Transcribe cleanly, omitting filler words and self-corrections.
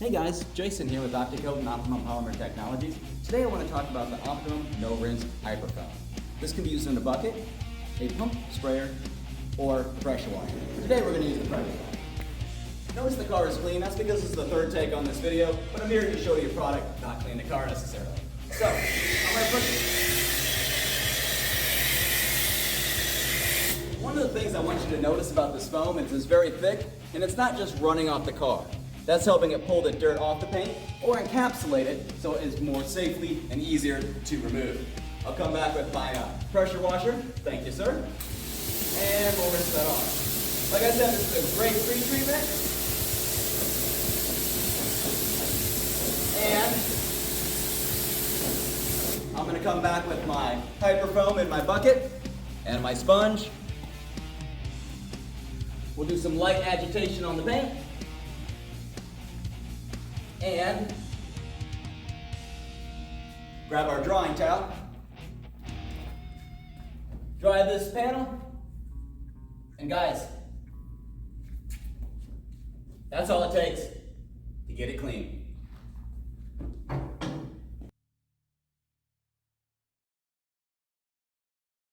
Hey guys, Jason here with Opticoat and Optimum Polymer Technologies. Today I want to talk about the Optimum No Rinse Hyperfoam. This can be used in a bucket, a pump sprayer, or a pressure washer. Today we're going to use the pressure washer. Notice the car is clean. That's because this is the third take on this video, but I'm here to show you a product, not clean the car necessarily. So, I'm going to put One of the things I want you to notice about this foam is it's very thick, and it's not just running off the car. That's helping it pull the dirt off the paint or encapsulate it so it is more safely and easier to remove. I'll come back with my pressure washer. Thank you, sir. And we'll rinse that off. Like I said, this is a great pre-treatment. And I'm going to come back with my Hyperfoam in my bucket and my sponge. We'll do some light agitation on the paint. And grab our drying towel, dry this panel, and guys, that's all it takes to get it clean.